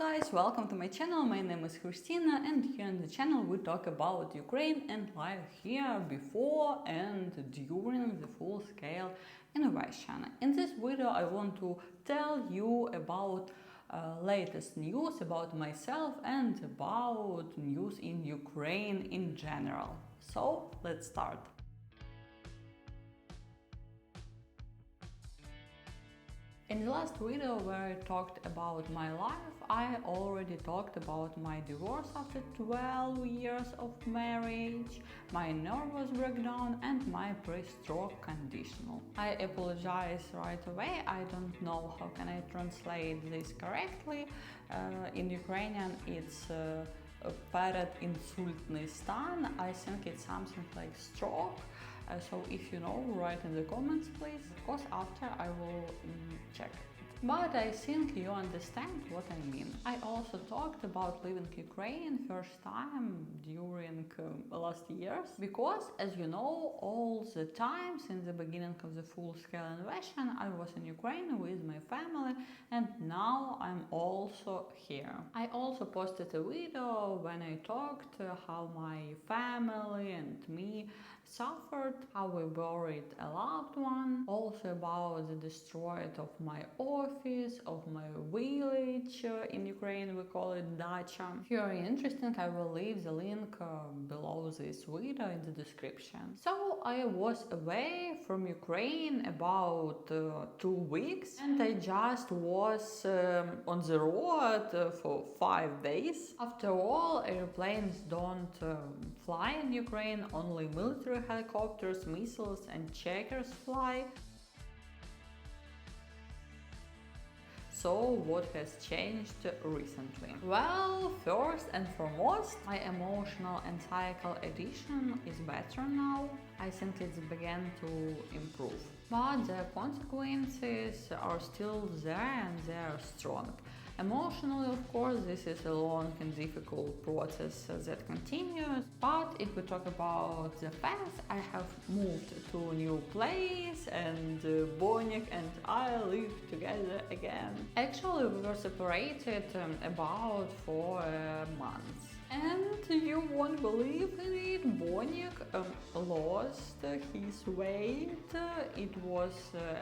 guys, welcome to my channel. My name is Christina and here on the channel we talk about Ukraine and life here before and during the full-scale invasion. In this video I want to tell you about latest news about myself and about news in Ukraine in general. So let's start. In the last video where I talked about my life, I already talked about my divorce after 12 years of marriage, my nervous breakdown and my pre-stroke conditional. I apologize right away, I don't know how can I translate this correctly. In Ukrainian it's перед инсультный стан. I think it's something like stroke. So if you know, write in the comments please, because after I will check it. But I think you understand what I mean. I also talked about leaving Ukraine first time during last years, because as you know, all the times in the beginning of the full-scale invasion I was in Ukraine with my family and now I'm also here. I also posted a video when I talked how my family and me suffered, how we buried a loved one, also about the destroyed of my office, of my village. In Ukraine we call it dacha. If you are interested, I will leave the link below this video in the description. So I was away from Ukraine about 2 weeks and I just was on the road for 5 days. After all, airplanes don't fly in Ukraine, only military helicopters, missiles and checkers fly. So what has changed recently? Well, first and foremost, my emotional and psychical addiction is better now. I think it's began to improve. But the consequences are still there and they are strong. Emotionally, of course, this is a long and difficult process that continues. But if we talk about the past, I have moved to a new place and Bonik and I live together again. Actually, we were separated about 4 months. And you won't believe in it, Bonik lost his weight. It was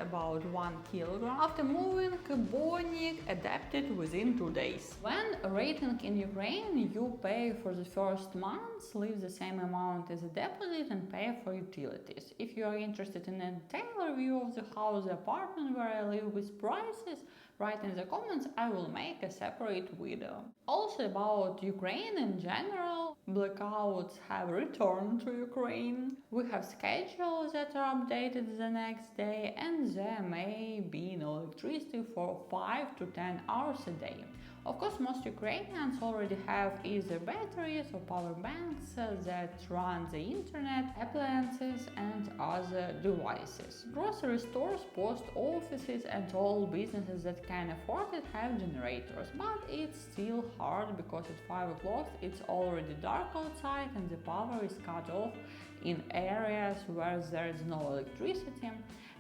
about 1 kilogram. After moving, Bonik adapted within 2 days. When renting in Ukraine, you pay for the first month, leave the same amount as a deposit and pay for utilities. If you are interested in a detailed review of the house, the apartment where I live with prices, write in the comments, I will make a separate video. Also about Ukraine in general, blackouts have returned to Ukraine. We have schedules that are updated the next day and there may be no electricity for 5 to 10 hours a day. Of course, most Ukrainians already have either batteries or power banks that run the internet, appliances and other devices. Grocery stores, post offices and all businesses that can afford it have generators, but it's still hard because at 5 o'clock it's already dark outside and the power is cut off in areas where there is no electricity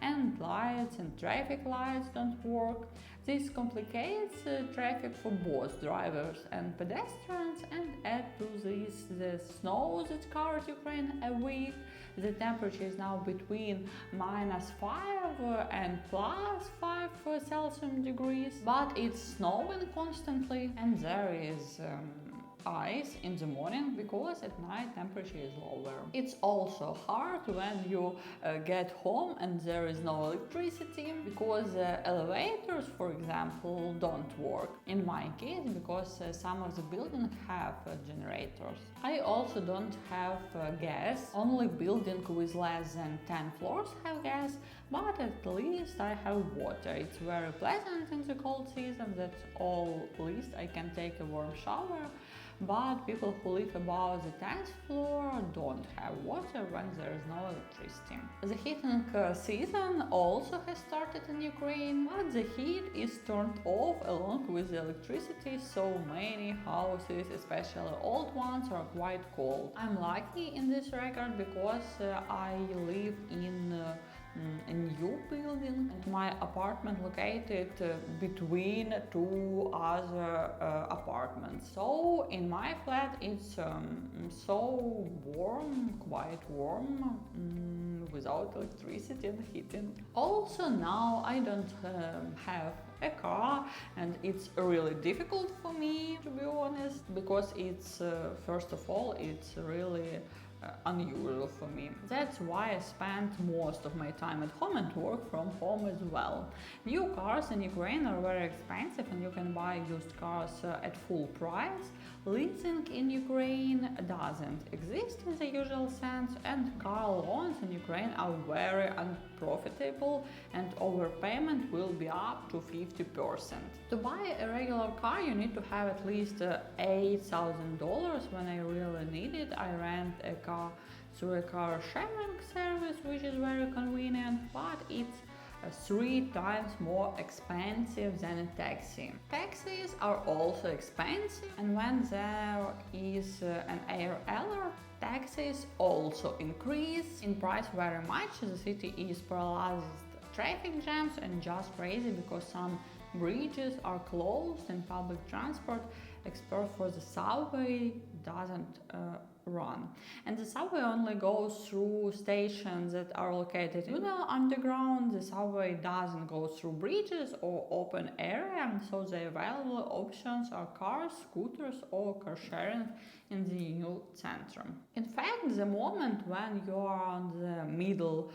and lights and traffic lights don't work. This complicates traffic for both drivers and pedestrians, and add to this the snow that covers Ukraine a week. The temperature is now between -5 and +5 Celsius degrees, but it's snowing constantly and there is ice in the morning because at night temperature is lower. It's also hard when you get home and there is no electricity because elevators, for example, don't work. In my case, because some of the buildings have generators. I also don't have gas. Only buildings with less than 10 floors have gas, but at least I have water. It's very pleasant in the cold season that at least I can take a warm shower. But people who live above the 10th floor don't have water when there is no electricity. The heating season also has started in Ukraine, but the heat is turned off along with the electricity, so many houses, especially old ones, are quite cold. I'm lucky in this regard because I live in a new building, and my apartment located between two other apartments. So in my flat it's so warm, quite warm, without electricity and heating. Also now I don't have a car, and it's really difficult for me, to be honest, because it's first of all it's really unusual for me. That's why I spend most of my time at home and work from home as well. New cars in Ukraine are very expensive and you can buy used cars at full price. Leasing in Ukraine doesn't exist in the usual sense, and car loans in Ukraine are very unprofitable, and overpayment will be up to 50%. To buy a regular car you need to have at least $8,000. When I really need it, I rent a car through a car sharing service, which is very convenient, but it's 3 times more expensive than a taxi. Taxis are also expensive, and when there is an air alert, taxis also increase in price very much. The city is paralyzed traffic jams and just crazy because some bridges are closed and public transport, except for the subway, doesn't run. And the subway only goes through stations that are located in the underground. The subway doesn't go through bridges or open area, and so the available options are cars, scooters or car sharing in the new center. In fact, the moment when you are on the middle,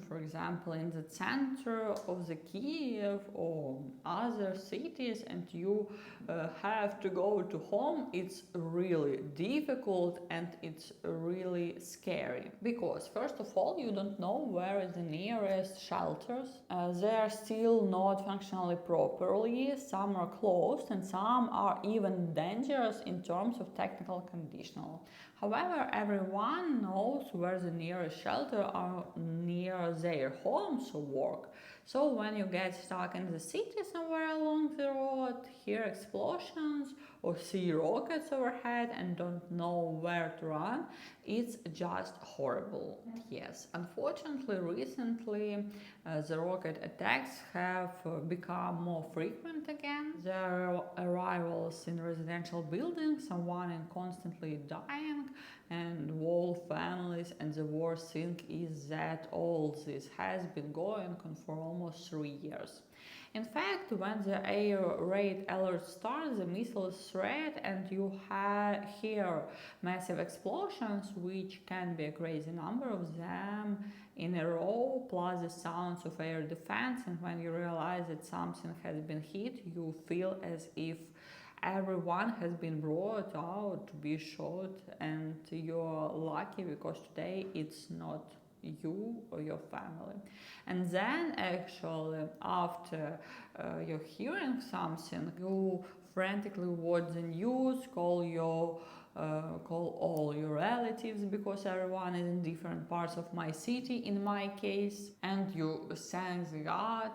for example in the center of the KYIV or other cities, and you have to go to home, it's really difficult and it's really scary, because first of all you don't know where is the nearest shelters. They are still not functionally properly, some are closed and some are even dangerous in terms of technical conditional. However, everyone knows where the nearest shelter are near their homes or work. So when you get stuck in the city somewhere along the road, hear explosions or see rockets overhead and don't know where to run, it's just horrible. Yes, unfortunately recently the rocket attacks have become more frequent again. There are arrivals in residential buildings, someone is constantly dying, and whole families, and the worst thing is that all this has been going on for almost 3 years. In fact, when the air raid alert starts, the missiles threat, and you hear massive explosions, which can be a crazy number of them in a row, plus the sounds of air defense, and when you realize that something has been hit, you feel as if everyone has been brought out to be shot, and you're lucky because today it's not you or your family. And then actually after you're hearing something, you frantically watch the news, call all your relatives, because everyone is in different parts of my city in my case, and you thank God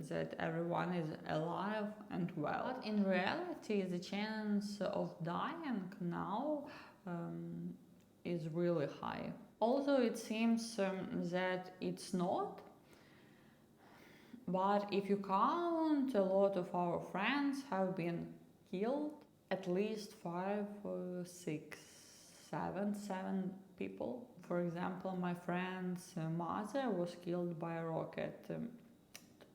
that everyone is alive and well. But in reality the chance of dying now is really high. Although it seems that it's not, but if you count, a lot of our friends have been killed, at least 5, 6, 7 people. For example, my friend's mother was killed by a rocket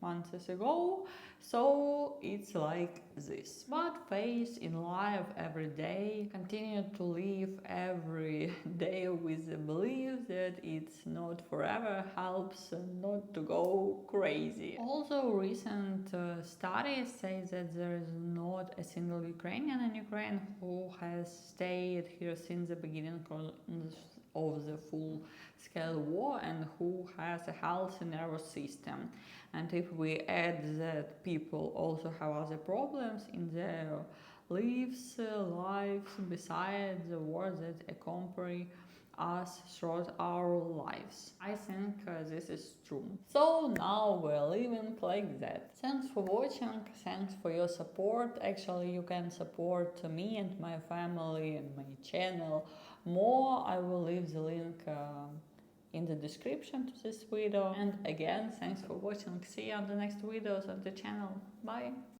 months ago, so it's like this. But face in life every day, continue to live every day with the belief that it's not forever, helps not to go crazy. Also, recent studies say that there is not a single Ukrainian in Ukraine who has stayed here since the beginning of the full-scale war and who has a healthy nervous system. And if we add that people also have other problems in their lives besides the war that accompany us throughout our lives, I think this is true. So now we're living like that. Thanks for watching, thanks for your support. Actually, you can support me and my family and my channel more. I will leave the link in the description to this video. And again, thanks for watching. See you on the next videos of the channel. Bye!